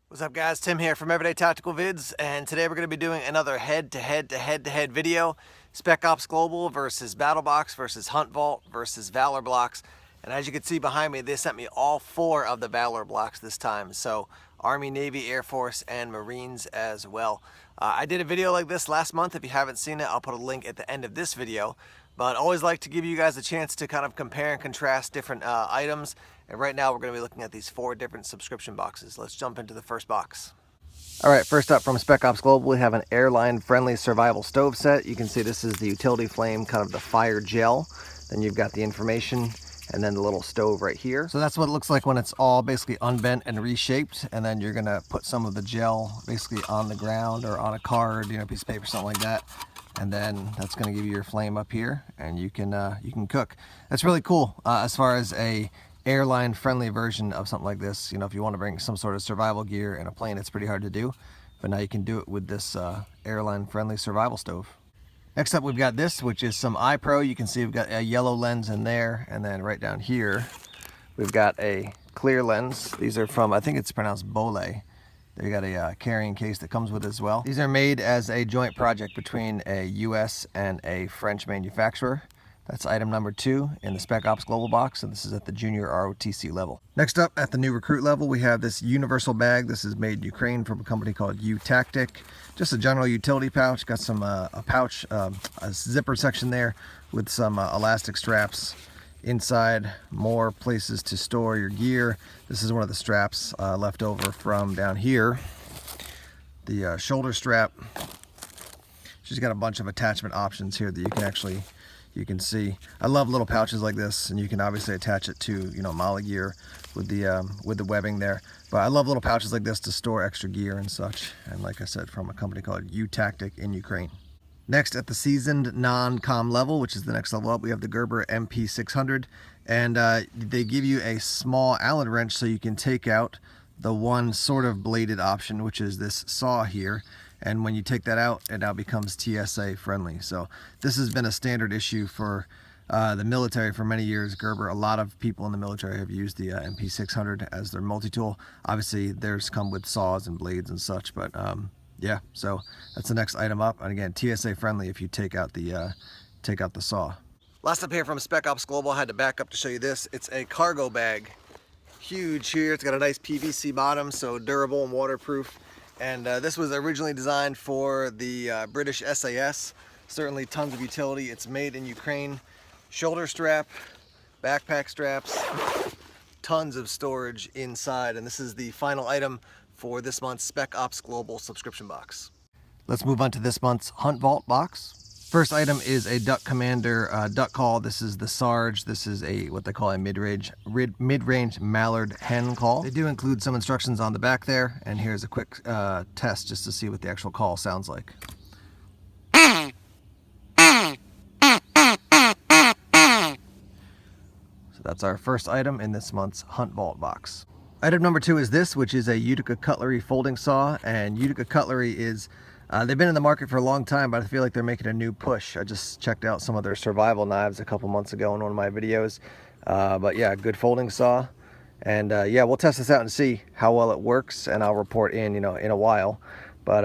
What's up guys, Tim here from Everyday Tactical Vids, and today we're going to be doing another head-to-head video. Spec Ops Global versus BattleBox versus Hunt Vault versus Valor blocks. And as you can see behind me, they sent me all 4 of the Valor blocks this time. So Army, Navy, Air Force, and Marines as well. I did a video like this last month. If you haven't seen it, I'll put a link at the end of this video. But I always like to give you guys a chance to kind of compare and contrast different items. And right now we're going to be looking at these 4 different subscription boxes. Let's jump into the first box. All right, first up from Spec Ops Global, we have an airline friendly survival stove set. You can see this is the utility flame, kind of the fire gel. Then you've got the information and then the little stove right here. So that's what it looks like when it's all basically unbent and reshaped. And then you're gonna put some of the gel basically on the ground or on a card, you know, piece of paper, something like that. And then that's gonna give you your flame up here and you can cook. That's really cool as far as a airline friendly version of something like this. You know, if you want to bring some sort of survival gear in a plane, it's pretty hard to do, but now you can do it with this airline friendly survival stove. Next up we've got this, which is some iPro. You can see we've got a yellow lens in there, and then right down here we've got a clear lens. These are from, I think it's pronounced Bollé. They got a carrying case that comes with it as well. These are made as a joint project between a US and a French manufacturer. That's item number 2 in the Spec Ops Global box, and this is at the junior ROTC level. Next up, at the new recruit level, we have this universal bag. This is made in Ukraine from a company called U-Tactic. Just a general utility pouch. Got some a pouch, a zipper section there with some elastic straps inside. More places to store your gear. This is one of the straps left over from down here. The shoulder strap. She's got a bunch of attachment options here that you can actually. You can see, I love little pouches like this, and you can obviously attach it to, you know, MOLLE gear with the webbing there. But I love little pouches like this to store extra gear and such. And like I said, from a company called U-Tactic in Ukraine. Next, at the seasoned non-com level, which is the next level up, we have the Gerber MP600, and they give you a small Allen wrench so you can take out the one sort of bladed option, which is this saw here. And when you take that out, it now becomes TSA friendly. So this has been a standard issue for the military for many years. Gerber, a lot of people in the military have used the MP600 as their multi-tool. Obviously, theirs come with saws and blades and such, but yeah, so that's the next item up. And again, TSA friendly if you take out the saw. Last up here from Spec Ops Global, I had to back up to show you this. It's a cargo bag. Huge here. It's got a nice PVC bottom, so durable and waterproof. And this was originally designed for the British SAS. Certainly tons of utility. It's made in Ukraine. Shoulder strap, backpack straps, tons of storage inside. And this is the final item for this month's Spec Ops Global subscription box. Let's move on to this month's Hunt Vault box. First item is a Duck Commander duck call. This is the Sarge. This is a what they call a mid-range mallard hen call. They do include some instructions on the back there, and here's a quick test just to see what the actual call sounds like. So that's our first item in this month's Hunt Vault box. Item number 2 is this, which is a Utica Cutlery folding saw, and Utica Cutlery is they've been in the market for a long time, but I feel like they're making a new push. I just checked out some of their survival knives a couple months ago in one of my videos. But yeah, good folding saw. And yeah, we'll test this out and see how well it works, and I'll report in, you know, in a while. But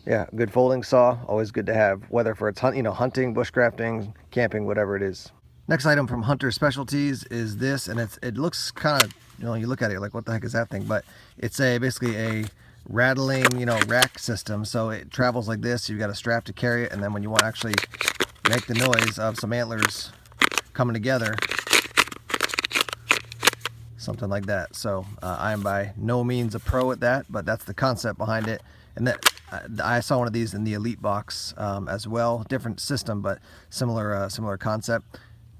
yeah, good folding saw, always good to have, whether for it's hunting, bushcrafting, camping, whatever it is. Next item from Hunter Specialties is this, and it looks kind of, you know, you look at it like, what the heck is that thing? But it's basically a rattling, you know, rack system. So it travels like this. You've got a strap to carry it, and then when you want to actually make the noise of some antlers coming together, something like that. So I am by no means a pro at that, but that's the concept behind it. And that I saw one of these in the Elite box as well. Different system, but similar concept.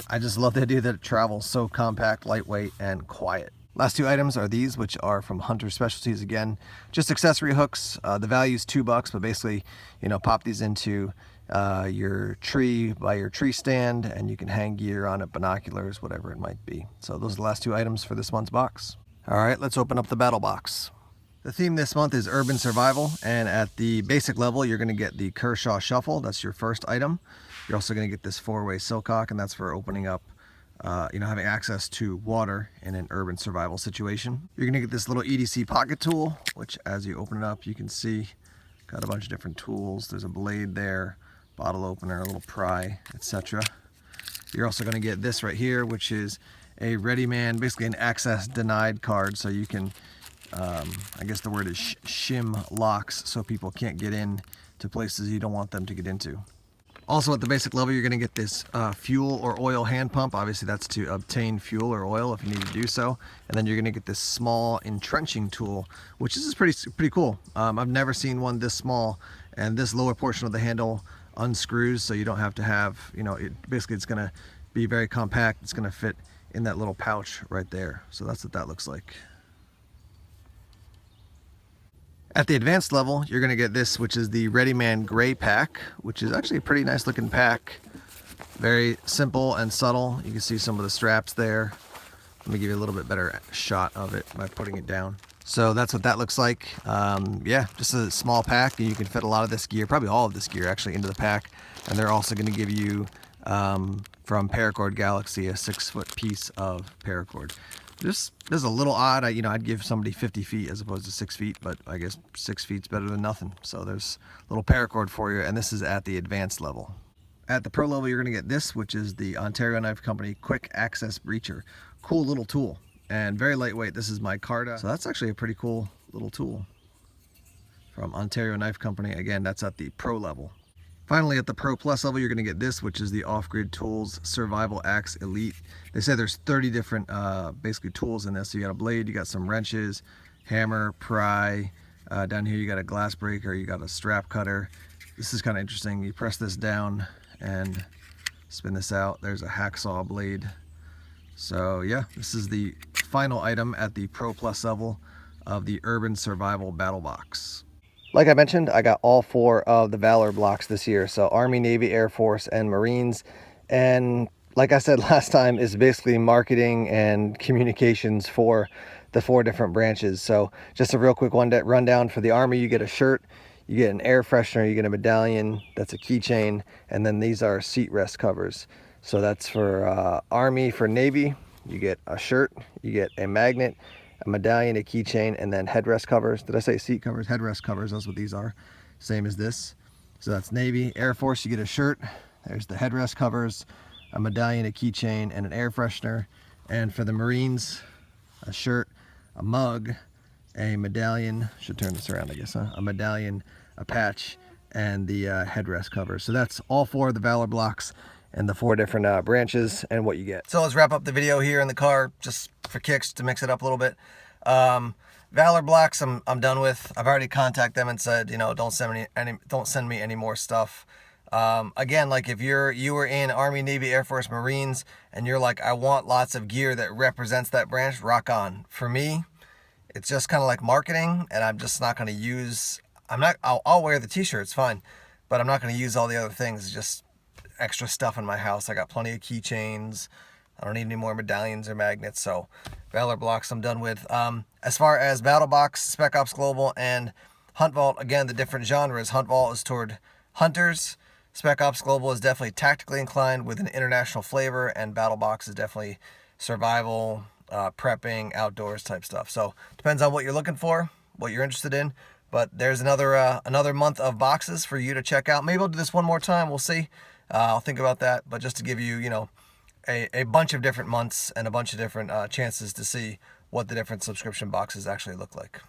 I just love the idea that it travels so compact, lightweight, and quiet. Last 2 items are these, which are from Hunter Specialties again. Just accessory hooks. The value is $2, but basically, you know, pop these into your tree, by your tree stand, and you can hang gear on it, binoculars, whatever it might be. So those are the last 2 items for this month's box. All right, let's open up the battle box. The theme this month is urban survival, and at the basic level, you're going to get the Kershaw Shuffle. That's your first item. You're also going to get this 4-way Silcock, and that's for opening up having access to water in an urban survival situation. You're gonna get this little EDC pocket tool, which as you open it up, you can see got a bunch of different tools. There's a blade there, bottle opener, a little pry, etc. You're also gonna get this right here, which is a ReadyMan, basically an access denied card, so you can, I guess the word is shim locks, so people can't get in to places you don't want them to get into. Also at the basic level, you're going to get this fuel or oil hand pump. Obviously that's to obtain fuel or oil if you need to do so. And then you're going to get this small entrenching tool, which is pretty cool. I've never seen one this small, and this lower portion of the handle unscrews, so you don't have to have, basically it's going to be very compact. It's going to fit in that little pouch right there. So that's what that looks like. At the advanced level, you're going to get this, which is the ReadyMan Gray Pack, which is actually a pretty nice looking pack. Very simple and subtle. You can see some of the straps there. Let me give you a little bit better shot of it by putting it down. So that's what that looks like. Yeah, just a small pack, and you can fit a lot of this gear, probably all of this gear actually, into the pack. And they're also going to give you, from Paracord Galaxy, a 6-foot piece of paracord. This is a little odd. I'd give somebody 50 feet as opposed to 6 feet, but I guess 6 feet's better than nothing. So there's a little paracord for you, and this is at the advanced level. At the pro level, you're going to get this, which is the Ontario Knife Company Quick Access Breacher. Cool little tool, and very lightweight. This is micarta, so that's actually a pretty cool little tool from Ontario Knife Company. Again, that's at the pro level. Finally, at the Pro Plus level, you're going to get this, which is the Off-Grid Tools Survival Axe Elite. They say there's 30 different, basically, tools in this. So you got a blade, you got some wrenches, hammer, pry. Down here, you got a glass breaker, you got a strap cutter. This is kind of interesting. You press this down and spin this out. There's a hacksaw blade. So yeah, this is the final item at the Pro Plus level of the Urban Survival Battle Box. Like I mentioned, I got all 4 of the Valor blocks this year. So Army, Navy, Air Force, and Marines. And like I said last time, is basically marketing and communications for the 4 different branches. So just a real quick rundown. For the Army, you get a shirt, you get an air freshener, you get a medallion, that's a keychain, and then these are seat rest covers. So that's for Army. For Navy, you get a shirt, you get a magnet, a medallion, a keychain, and then headrest covers. Did I say seat covers? Headrest covers, that's what these are. Same as this. So that's Navy. Air Force, you get a shirt. There's the headrest covers, a medallion, a keychain, and an air freshener. And for the Marines, a shirt, a mug, a medallion, should turn this around I guess, huh? A medallion, a patch, and the headrest cover. So that's all 4 of the Valor blocks and the 4 different branches and what you get. So let's wrap up the video here in the car, just for kicks, to mix it up a little bit. Valor blocks I'm done with. I've already contacted them and said, don't send me any more stuff. Again, like if you were in Army, Navy, Air Force, Marines, and you're like, I want lots of gear that represents that branch, rock on. For me, it's just kind of like marketing, and I'm just not going to use, I'll wear the t-shirts, fine, but I'm not going to use all the other things. It's just extra stuff in my house. I got plenty of keychains. I don't need any more medallions or magnets. So Valor blocks I'm done with. As far as Battle Box, Spec Ops Global, and Hunt Vault, again, the different genres. Hunt Vault is toward hunters. Spec Ops Global is definitely tactically inclined with an international flavor, and Battle Box is definitely survival, prepping, outdoors type stuff. So depends on what you're looking for, what you're interested in. But there's another month of boxes for you to check out. Maybe I'll do this one more time. We'll see. I'll think about that, but just to give you, a bunch of different months and a bunch of different chances to see what the different subscription boxes actually look like.